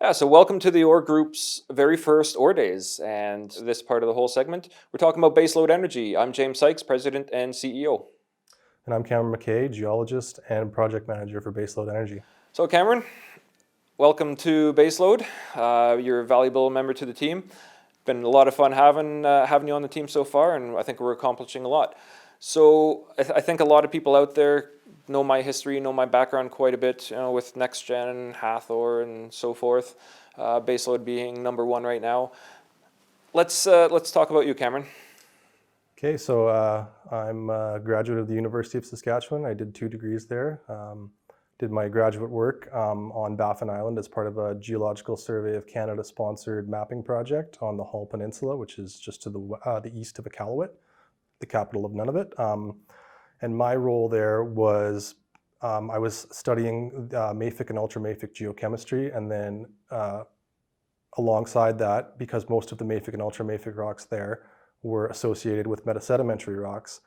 Yeah, so welcome to the OR Group's very first OR Days. And this part of the whole segment, we're talking about baseload energy. I'm James Sykes, President and CEO. And I'm Cameron Mckay, Geologist and Project Manager for Baseload Energy. So Cameron, welcome to Baseload. You're a valuable member to the team. Been a lot of fun having you on the team so far, and I think we're accomplishing a lot. So I think a lot of people out there know my history, know my background quite a bit, with NextGen, Hathor, and so forth. Baseload being number one right now. Let's talk about you, Cameron. Okay, so I'm a graduate of the University of Saskatchewan. I did 2 degrees there. Did my graduate work on Baffin Island as part of a Geological Survey of Canada sponsored mapping project on the Hull Peninsula, which is just to the east of Iqaluit, the capital of Nunavut. And my role there was I was studying mafic and ultramafic geochemistry, and then alongside that, because most of the mafic and ultramafic rocks there were associated with metasedimentary rocks,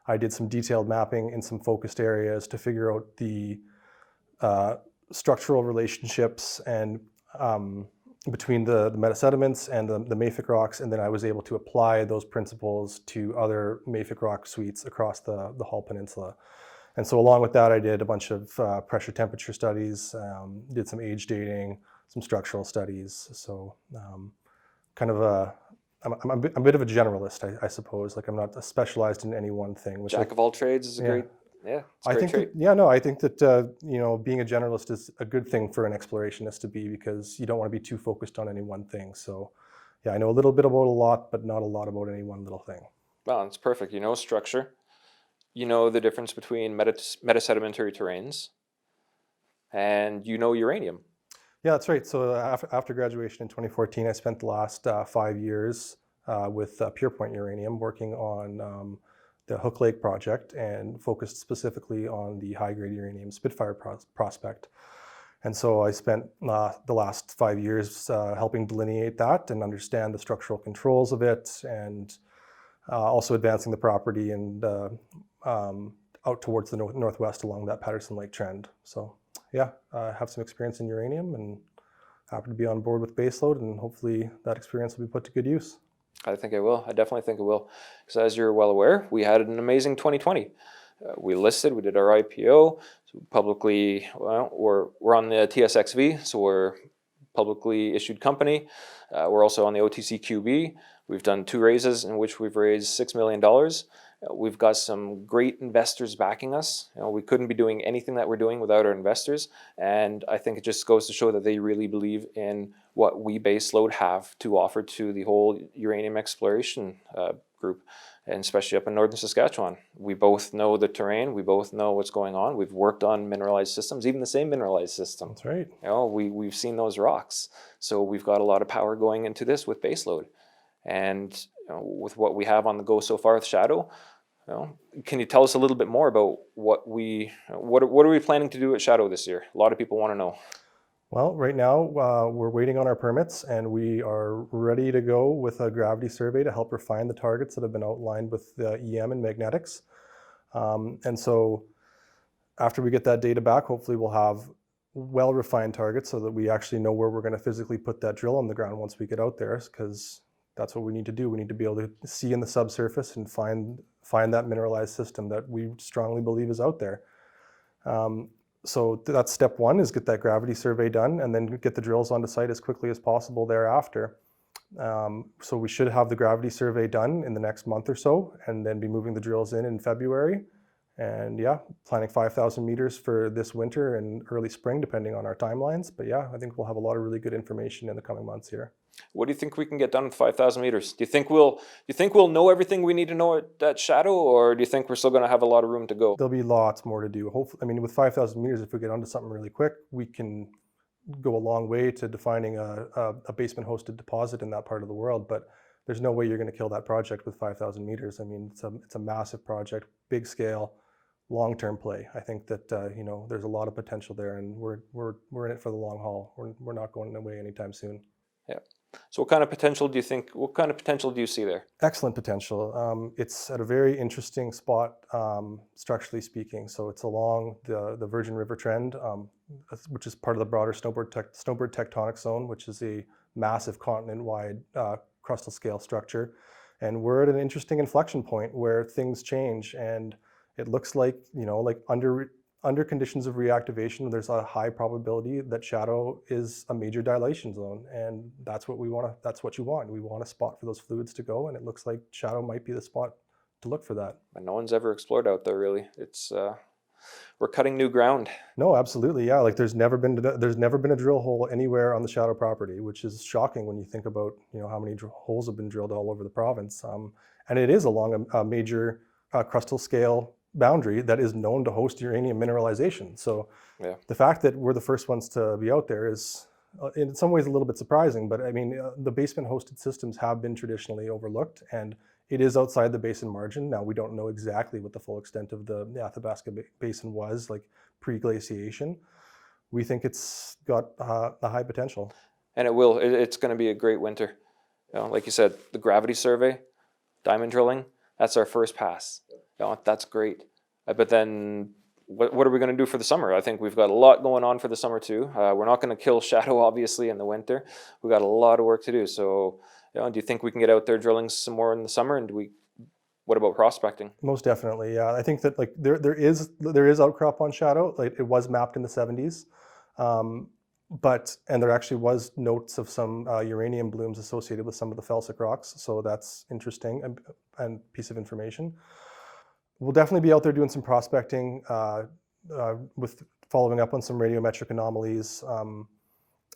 I did some detailed mapping in some focused areas to figure out the structural relationships and between the metasediments and the mafic rocks, and then I was able to apply those principles to other mafic rock suites across the Hull Peninsula. And so along with that, I did a bunch of pressure temperature studies, did some age dating, some structural studies. So kind of I'm a bit of a generalist, I suppose. Like I'm not specialized in any one thing. Jack of all trades is a great, yeah, it's a great trait. I think that being a generalist is a good thing for an explorationist to be, because you don't want to be too focused on any one thing. So yeah, I know a little bit about a lot, but not a lot about any one little thing. Well, it's perfect. You know structure. You know the difference between metasedimentary terrains, and you know uranium. Yeah, that's right. So after graduation in 2014, I spent the last 5 years with PurePoint Uranium working on the Hook Lake project, and focused specifically on the high-grade uranium Spitfire prospect. And so I spent the last 5 years helping delineate that and understand the structural controls of it, and also advancing the property and out towards the northwest along that Patterson Lake trend. So yeah, I have some experience in uranium and happy to be on board with Baseload, and hopefully that experience will be put to good use. I think it will. I definitely think it will. Because as you're well aware, we had an amazing 2020. We listed, we did our IPO, so publicly, well, we're on the TSXV, so we're publicly issued company. We're also on the OTCQB. We've done 2 raises in which we've raised $6 million. We've got some great investors backing us. We couldn't be doing anything that we're doing without our investors, and I think it just goes to show that they really believe in what we Baseload have to offer to the whole uranium exploration group, and especially up in northern Saskatchewan. We both know the terrain, we both know what's going on. We've worked on mineralized systems, even the same mineralized system. That's right. We've seen those rocks, so we've got a lot of power going into this with Baseload. And with what we have on the go so far with Shadow, can you tell us a little bit more about what are we planning to do at Shadow this year? A lot of people want to know. Well, right now we're waiting on our permits, and we are ready to go with a gravity survey to help refine the targets that have been outlined with the EM and magnetics. And so after we get that data back, hopefully we'll have well-refined targets so that we actually know where we're going to physically put that drill on the ground once we get out there, because that's what we need to do. We need to be able to see in the subsurface and find that mineralized system that we strongly believe is out there. So that's step one, is get that gravity survey done, and then get the drills onto site as quickly as possible thereafter. So we should have the gravity survey done in the next month or so, and then be moving the drills in February. And yeah, planning 5,000 meters for this winter and early spring, depending on our timelines. But yeah, I think we'll have a lot of really good information in the coming months here. What do you think we can get done with 5,000 meters? Do you think we'll know everything we need to know at Shadow, or do you think we're still going to have a lot of room to go? There'll be lots more to do. Hopefully, I mean, with 5,000 meters, if we get onto something really quick, we can go a long way to defining a basement-hosted deposit in that part of the world. But there's no way you're going to kill that project with 5,000 meters. I mean, it's a massive project, big scale, long-term play. I think that there's a lot of potential there, and we're in it for the long haul. We're not going away anytime soon. Yeah. So what kind of potential do you think? What kind of potential do you see there? Excellent potential. It's at a very interesting spot, structurally speaking. So it's along the Virgin River Trend, which is part of the broader snowbird tectonic zone, which is a massive continent-wide crustal scale structure. And we're at an interesting inflection point where things change, and it looks like, like under conditions of reactivation, there's a high probability that shadow is a major dilation zone, and that's what we want. That's what you want. We want a spot for those fluids to go, and it looks like shadow might be the spot to look for that. And no one's ever explored out there really. It's we're cutting new ground. No, absolutely, yeah. Like there's never been a drill hole anywhere on the shadow property, which is shocking when you think about how many holes have been drilled all over the province. And it is along a major crustal scale boundary that is known to host uranium mineralization. So Yeah. the fact that we're the first ones to be out there is in some ways a little bit surprising, but I mean, the basement hosted systems have been traditionally overlooked, and it is outside the basin margin. Now, we don't know exactly what the full extent of the Athabasca Basin was, like pre-glaciation. We think it's got a high potential. And it will. It's going to be a great winter. Like you said, the gravity survey, diamond drilling, that's our first pass. That's great. But then what are we going to do for the summer? I think we've got a lot going on for the summer too. We're not going to kill shadow, obviously, in the winter. We've got a lot of work to do. So do you think we can get out there drilling some more in the summer? And what about prospecting? Most definitely, yeah. I think that like there is outcrop on shadow. Like it was mapped in the 70s. And there actually was notes of some uranium blooms associated with some of the felsic rocks. So that's interesting and piece of information. We'll definitely be out there doing some prospecting with following up on some radiometric anomalies.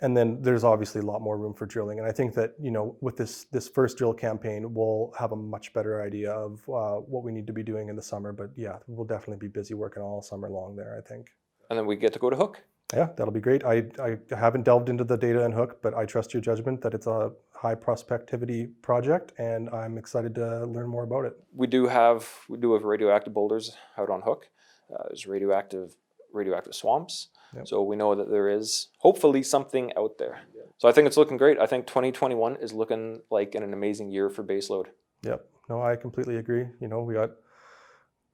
And then there's obviously a lot more room for drilling. And I think that, with this first drill campaign, we'll have a much better idea of what we need to be doing in the summer. But yeah, we'll definitely be busy working all summer long there, I think. And then we get to go to Hook. Yeah, that'll be great. I haven't delved into the data in Hook, but I trust your judgment that it's a high prospectivity project, and I'm excited to learn more about it. We do have radioactive boulders out on Hook. There's radioactive swamps. Yep. So we know that there is hopefully something out there. Yeah. So I think it's looking great. I think 2021 is looking like an amazing year for Baseload. Yep. No, I completely agree.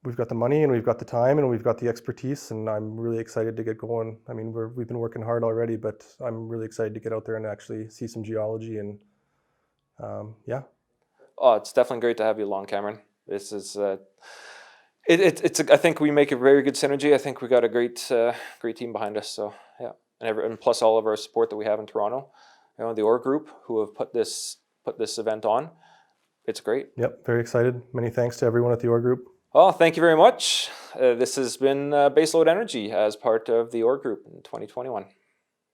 We've got the money, and we've got the time, and we've got the expertise, and I'm really excited to get going. I mean, we've been working hard already, but I'm really excited to get out there and actually see some geology, and yeah. Oh, it's definitely great to have you along, Cameron. This is I think we make a very good synergy. I think we got a great team behind us. So yeah, and plus all of our support that we have in Toronto. The OR group who have put this event on. It's great. Yep, very excited. Many thanks to everyone at the OR group. Oh, thank you very much. This has been Baseload Energy as part of the OR group in 2021.